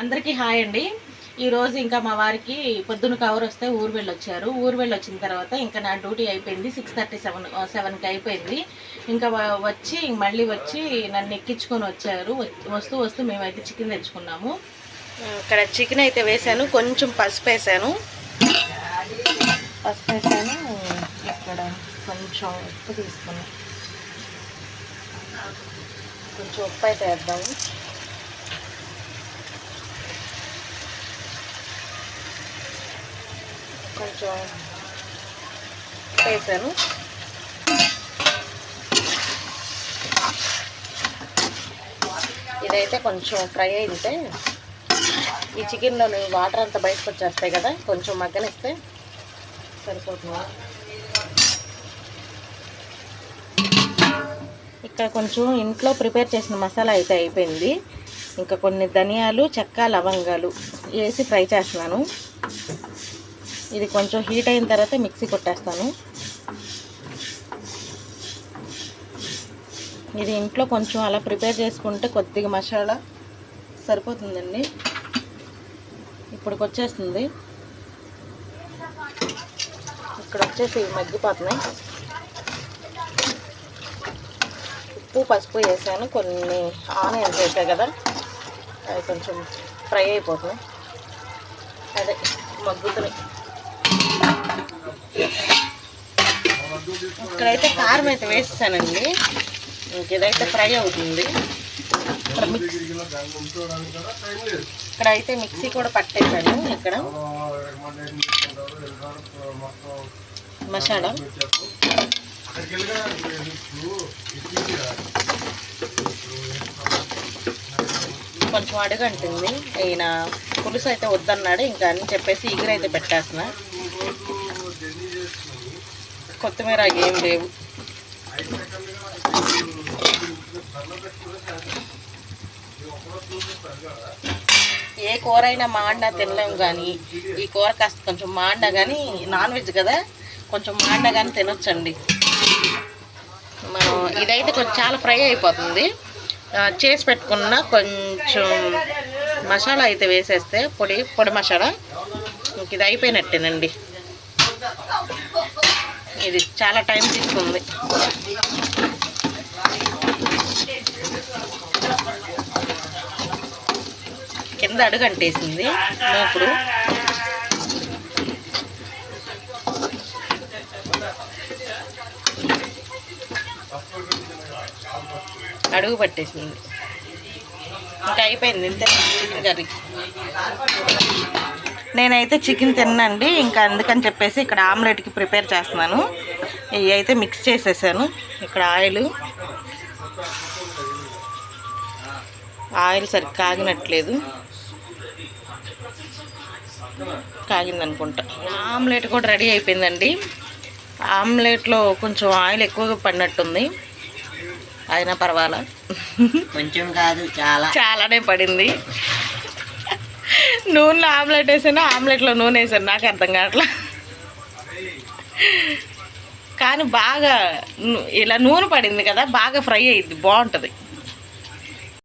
అందరికీ హాయ్ అండి. ఈరోజు ఇంకా మా వారికి పొద్దున కవర్ వస్తే ఊరు వెళ్ళొచ్చారు. ఊరు వెళ్ళొచ్చిన తర్వాత ఇంకా నా డ్యూటీ అయిపోయింది. 6:37కి అయిపోయింది. ఇంకా మళ్ళీ వచ్చి నన్ను ఎక్కించుకొని వచ్చారు. వస్తూ మేమైతే చికెన్ తెచ్చుకున్నాము. ఇక్కడ చికెన్ అయితే వేసాను, కొంచెం పసుపు వేసాను. ఇక్కడ కొంచెం ఉప్పు తీసుకున్నాను. కొంచెం ఉప్పు అయితే వేద్దాము. కొంచెం వేసాను. ఇదైతే కొంచెం ఫ్రై అయితే ఈ చికెన్లోని వాటర్ అంతా బయటకు వచ్చేస్తాయి కదా, కొంచెం మగ్గనిస్తే సరిపోతుంది. ఇక్కడ కొంచెం ఇంట్లో ప్రిపేర్ చేసిన మసాలా అయితే అయిపోయింది. ఇంకా కొన్ని ధనియాలు, చెక్క, లవంగాలు వేసి ఫ్రై చేస్తున్నాను. ఇది కొంచెం హీట్ అయిన తర్వాత మిక్సీ కొట్టేస్తాను. ఇది ఇంట్లో కొంచెం అలా ప్రిపేర్ చేసుకుంటే కొద్దిగా మసాలా సరిపోతుందండి. ఇప్పుడు వచ్చేస్తుంది. ఇక్కడ వచ్చేసి మగ్గిపోతున్నాయి. ఉప్పు పసుపు వేసాను, కొన్ని ఆనియన్స్ వేసాయి కదా, అవి కొంచెం ఫ్రై అయిపోతున్నాయి. అదే మగ్గుతున్నాయి. ఇక్కడైతే కారం అయితే వేస్తానండి. ఇదైతే ఫ్రై అవుతుంది. ఇక్కడైతే మిక్సీ కూడా పట్టేసాను. ఇక్కడ మసాలా కొంచెం అడుగంటుంది. ఈయన పులుసు అయితే వద్దన్నాడు, ఇంకా అని చెప్పేసి ఎగురైతే పెట్టేస్తున్నా. కొత్తిమీర ఏం లేవు. ఏ కూర అయినా మాండా తినలేము, కానీ ఈ కూర కాస్త కొంచెం మాండా, కానీ నాన్ వెజ్ కదా, కొంచెం మాండా కానీ తినొచ్చండి మనం. ఇదైతే కొంచెం చాలా ఫ్రై అయిపోతుంది. చేసి పెట్టుకున్న కొంచెం మసాలా అయితే వేసేస్తే పొడి మసాలా ఇంక ఇది అయిపోయినట్టేనండి. ఇది చాలా టైం తీసుకుంది. కింద అడుగంటేసింది మూకుడు. అడుగు పట్టేసింది. ఇంకా అయిపోయింది, ఇంతే చికెన్ కర్రీ. నేనైతే చికెన్ తిన్నాండి, ఇంకా అందుకని చెప్పేసి ఇక్కడ ఆమ్లెట్కి ప్రిపేర్ చేస్తున్నాను. ఇవి అయితే మిక్స్ చేసేసాను. ఇక్కడ ఆయిల్ సరిగ్గా కాగినట్లేదు, కాగిందనుకుంటా. ఆమ్లెట్ కూడా రెడీ అయిపోయిందండి. ఆమ్లెట్లో కొంచెం ఆయిల్ ఎక్కువగా పడినట్టుంది, అయినా పర్వాలా, కొంచెం కాదు చాలానే పడింది. నూనెలో ఆమ్లెట్ వేసాను, ఆమ్లెట్లో నూనె వేసాను, నాకు అర్థం కావట్లా. కానీ బాగా ఇలా నూనె పడింది కదా, బాగా ఫ్రై అయ్యిద్ది, బాగుంటుంది.